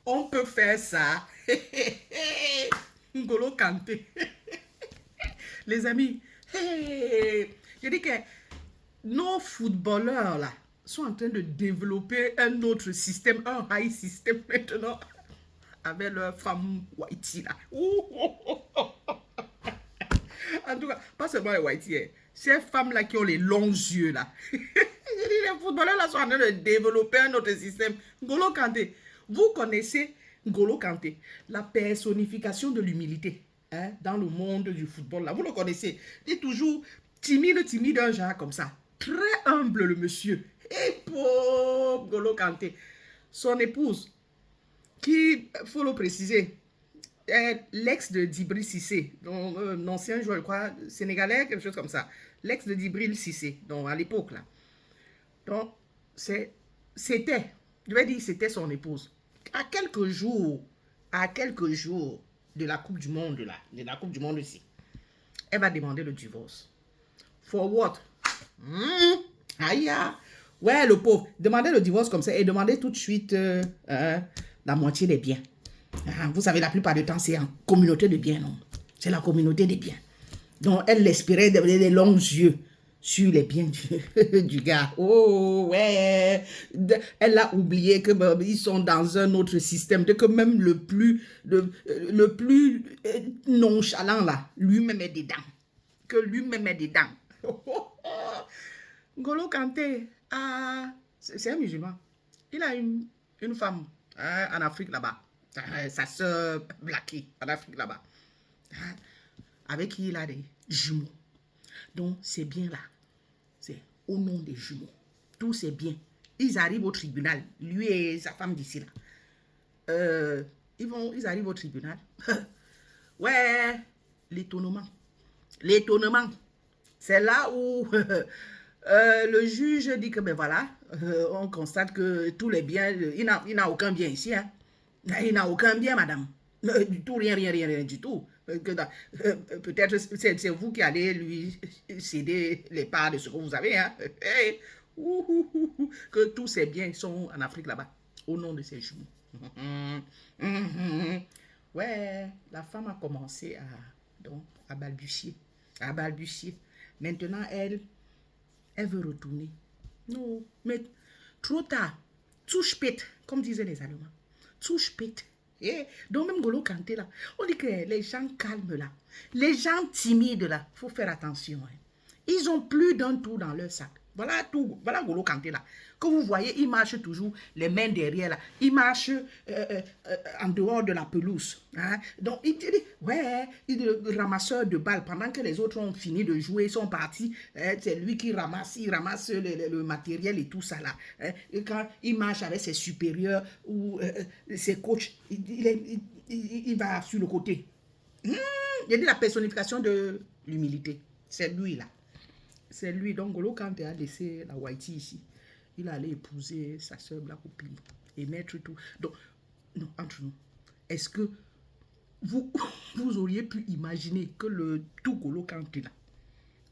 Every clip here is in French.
On peut faire ça. N'Golo Kanté. Les amis, je dis que nos footballeurs là sont en train de développer un autre système, un high système maintenant, avec leur femme Whitey là. En tout cas, pas seulement les Whitey, hein. Ces femmes-là qui ont les longs yeux là. Je dis, les footballeurs là sont en train de développer un autre système. N'Golo Kanté, vous connaissez N'Golo Kanté, la personnification de l'humilité, hein, dans le monde du football là. Vous le connaissez. Il est toujours timide, timide, un genre comme ça. Très humble le monsieur. Et pauvre N'Golo Kanté. Son épouse, qui, faut le préciser, l'ex de Djibril Cissé, donc un ancien joueur, je crois, sénégalais, quelque chose comme ça. L'ex de Djibril Cissé, donc à l'époque là. Donc, c'était, je vais dire, c'était son épouse. À quelques jours de la Coupe du Monde là, de la Coupe du Monde ici, elle va demander le divorce. For what? Aïe, ouais, le pauvre. Demander le divorce comme ça et demander tout de suite la moitié des biens. Vous savez, la plupart du temps, c'est en communauté de biens, non? C'est la communauté des biens. Donc, elle espérait des longs yeux sur les biens du gars. Oh, ouais. Elle a oublié que ils sont dans un autre système, que même le plus nonchalant, là, lui-même est dedans. Que lui-même est dedans. N'Golo Kanté, c'est un musulman. Il a une femme en Afrique là-bas. Sa soeur Blacky en Afrique là-bas. Avec qui il a des jumeaux. Donc, ces biens-là, c'est au nom des jumeaux. Tous ces biens, ils arrivent au tribunal. Lui et sa femme d'ici là. Ils arrivent au tribunal. Ouais, l'étonnement. L'étonnement. C'est là où le juge dit que, ben voilà, on constate que tous les biens, il n'a aucun bien ici. Hein. Il n'a aucun bien, madame. Du tout, rien, rien, rien, rien du tout. Peut-être c'est vous qui allez lui céder les parts de ce que vous avez. Hein. Que tous ces biens sont en Afrique là-bas, au nom de ces jumeaux. Ouais, la femme a commencé à balbutier. À balbutier. Maintenant, elle veut retourner. Non, mais trop tard. Zu spät, comme disaient les Allemands. Zu spät. Et donc même Golo Kanté là, on dit que les gens calmes là, les gens timides là, il faut faire attention. Hein. Ils ont plus d'un tour dans leur sac. Voilà tout, voilà Golo Kanté là. Que vous voyez, il marche toujours les mains derrière là. Il marche en dehors de la pelouse. Hein. Donc il dit, ouais, il est le ramasseur de balles. Pendant que les autres ont fini de jouer, sont partis, c'est lui qui ramasse, il ramasse le matériel et tout ça là. Hein. Et quand il marche avec ses supérieurs ou ses coachs, il va sur le côté. Il a dit la personnification de l'humilité. C'est lui là. C'est lui. Donc, Golo Kanté a laissé la Whitey ici. Il allait épouser sa soeur Black Opi et mettre tout. Donc, non, entre nous, est-ce que vous, vous auriez pu imaginer que le tout Golo Kanté là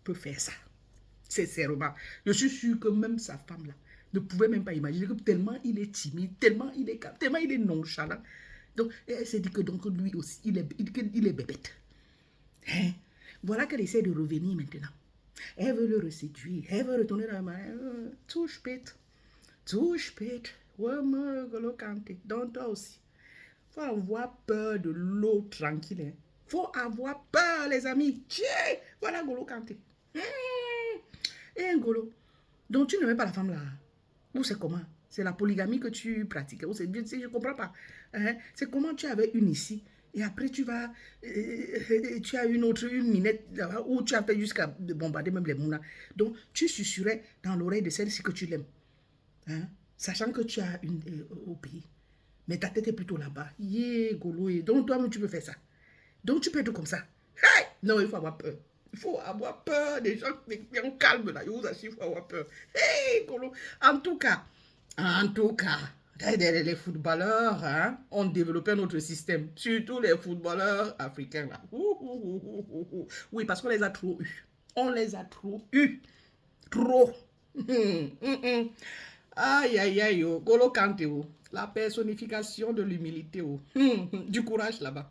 peut faire ça? Sincèrement. Je suis sûr que même sa femme là ne pouvait même pas imaginer que tellement il est timide, tellement il est calme, tellement il est nonchalant. Donc, elle s'est dit que donc lui aussi, il est bébête. Hein? Voilà qu'elle essaie de revenir maintenant. Elle veut le reséduire. Elle veut retourner dans la main. Tout spät. Tout spät. Ouais, moi, Golo Kanté. Donc, toi aussi. Faut avoir peur de l'eau tranquille. Hein. Faut avoir peur, les amis. Tiens, voilà Golo Kanté. Et Golo. Donc, tu ne mets pas la femme là. Ou c'est comment? C'est la polygamie que tu pratiques. Ou c'est, je ne comprends pas. Hein? C'est comment tu avais une ici. Et après, tu as une autre, une minette là-bas, où tu as fait jusqu'à bombarder même les mounas. Donc, tu susurrais dans l'oreille de celle-ci que tu l'aimes. Hein? Sachant que tu as une au pays. Mais ta tête est plutôt là-bas. Yeah, Golo. Donc, toi-même, tu peux faire ça. Donc, tu peux être comme ça. Hey! Non, il faut avoir peur. Il faut avoir peur des gens calmes là. Je vous assure, il faut avoir peur. Hey, Golo. En tout cas, les footballeurs hein, ont développé notre système. Surtout les footballeurs africains là. Oui, parce qu'on les a trop eus. On les a trop eus. Trop. Aïe, aïe, aïe, Golo Kanté. La personnification de l'humilité. Oh. Du courage là-bas.